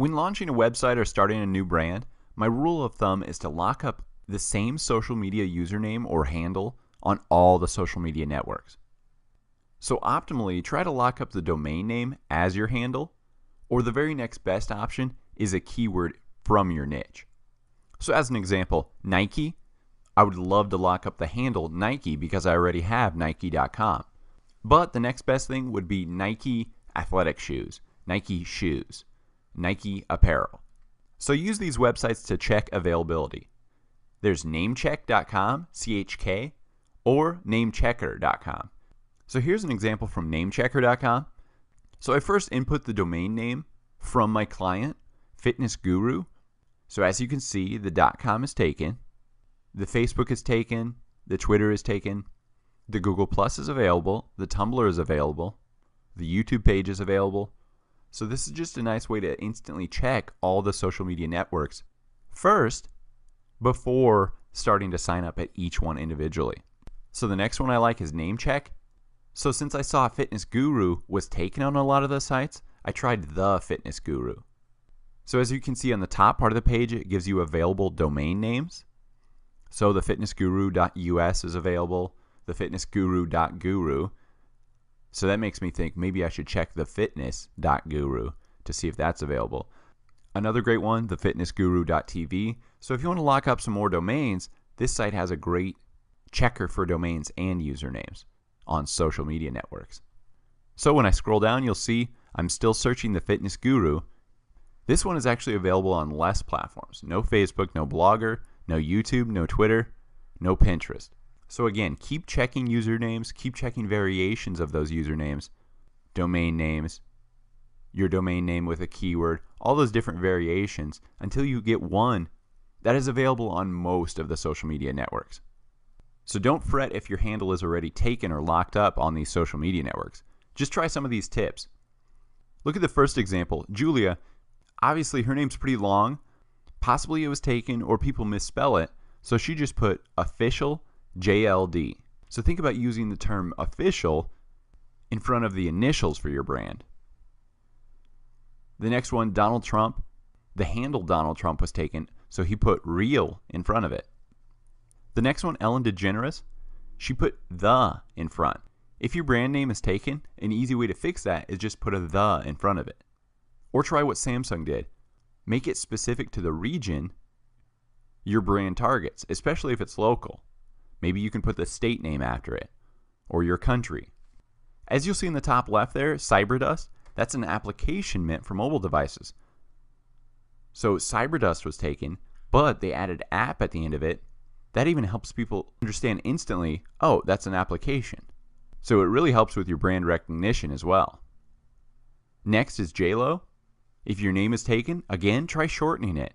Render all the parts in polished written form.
When launching a website or starting a new brand, my rule of thumb is to lock up the same social media username or handle on all the social media networks. So optimally, try to lock up the domain name as your handle, or the very next best option is a keyword from your niche. So as an example, Nike, I would love to lock up the handle Nike because I already have Nike.com. But the next best thing would be Nike athletic shoes, Nike shoes, Nike apparel. So use these websites to check availability. There's NameCheck.com, CHK, or NameChecker.com. So here's an example from NameChecker.com. So I first input the domain name from my client, Fitness Guru. So as you can see, the .com is taken, the Facebook is taken, the Twitter is taken, the Google Plus is available, the Tumblr is available, the YouTube page is available. So this is just a nice way to instantly check all the social media networks first before starting to sign up at each one individually. So the next one I like is NameCheck. So since I saw Fitness Guru was taken on a lot of the sites, I tried the Fitness Guru. So as you can see on the top part of the page, it gives you available domain names. So the fitnessguru.us is available, the fitnessguru.guru. So that makes me think maybe I should check the fitness.guru to see if that's available. Another great one, the fitnessguru.tv. So if you want to lock up some more domains, this site has a great checker for domains and usernames on social media networks. So when I scroll down, you'll see I'm still searching the Fitness Guru. This one is actually available on less platforms. No Facebook, no Blogger, no YouTube, no Twitter, no Pinterest. So again, keep checking usernames, keep checking variations of those usernames, domain names, your domain name with a keyword, all those different variations until you get one that is available on most of the social media networks. So don't fret if your handle is already taken or locked up on these social media networks. Just try some of these tips. Look at the first example, Julia. Obviously her name's pretty long. Possibly it was taken or people misspell it, so she just put official JLD. So think about using the term official in front of the initials for your brand. The next one, Donald Trump. The handle Donald Trump was taken, so he put real in front of it. The next one, Ellen DeGeneres. She put the in front. If your brand name is taken, an easy way to fix that is just put a the in front of it. Or try what Samsung did. Make it specific to the region your brand targets, especially if it's local. Maybe you can put the state name after it, or your country. As you'll see in the top left there, Cyberdust, that's an application meant for mobile devices. So Cyberdust was taken, but they added app at the end of it. That even helps people understand instantly, oh, that's an application. So it really helps with your brand recognition as well. Next is JLo. If your name is taken, again, try shortening it.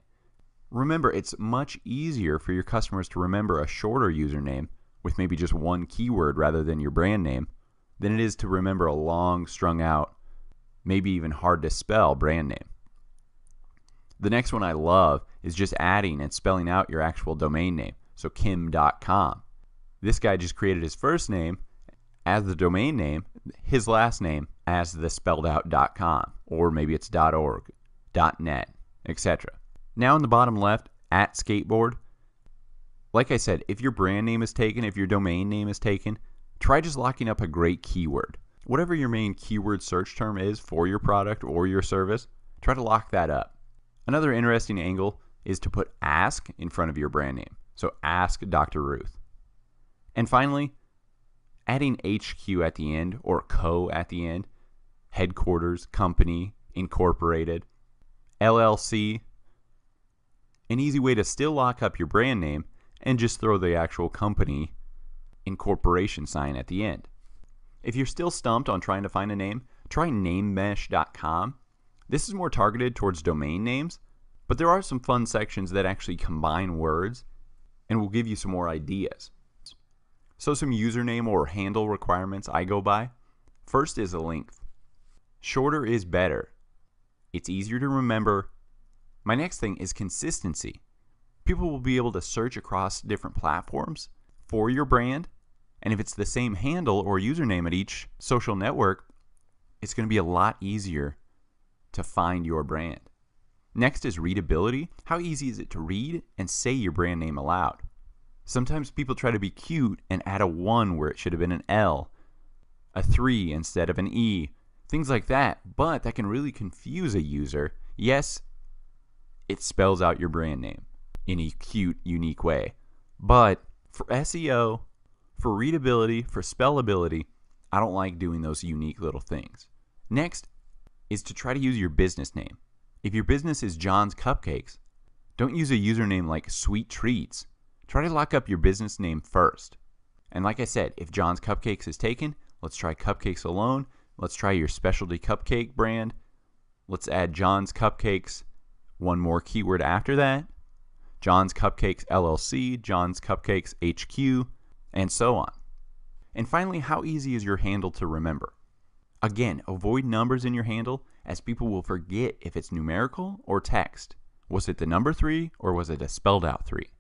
Remember, it's much easier for your customers to remember a shorter username with maybe just one keyword rather than your brand name than it is to remember a long, strung out, maybe even hard to spell brand name. The next one I love is just adding and spelling out your actual domain name. So Kim.com. This guy just created his first name as the domain name, his last name as the spelled out .com, or maybe it's .org, .net, etc. Now in the bottom left, at skateboard. Like I said, if your brand name is taken, if your domain name is taken, try just locking up a great keyword. Whatever your main keyword search term is for your product or your service, try to lock that up. Another interesting angle is to put ask in front of your brand name. So ask Dr. Ruth. And finally, adding HQ at the end or co at the end, headquarters, company, incorporated, LLC. An easy way to still lock up your brand name and just throw the actual company incorporation sign at the end. If you're still stumped on trying to find a name, try namemesh.com. This is more targeted towards domain names, but there are some fun sections that actually combine words and will give you some more ideas. So some username or handle requirements I go by. First is a length. Shorter is better. It's easier to remember. My next thing is consistency. People will be able to search across different platforms for your brand, and if it's the same handle or username at each social network, it's going to be a lot easier to find your brand. Next is readability. How easy is it to read and say your brand name aloud? Sometimes people try to be cute and add a 1 where it should have been an L, a 3 instead of an E, things like that, but that can really confuse a user. Yes, it spells out your brand name in a cute, unique way, but for SEO, for readability, for spellability, I don't like doing those unique little things. Next is to try to use your business name. If your business is John's Cupcakes, don't use a username like Sweet Treats. Try to lock up your business name first. And like I said, if John's Cupcakes is taken, let's try Cupcakes alone. Let's try your specialty cupcake brand. Let's add John's Cupcakes, one more keyword after that. John's Cupcakes LLC, John's Cupcakes HQ, and so on. And finally, how easy is your handle to remember? Again, avoid numbers in your handle as people will forget if it's numerical or text. Was it the number 3 or was it a spelled out 3?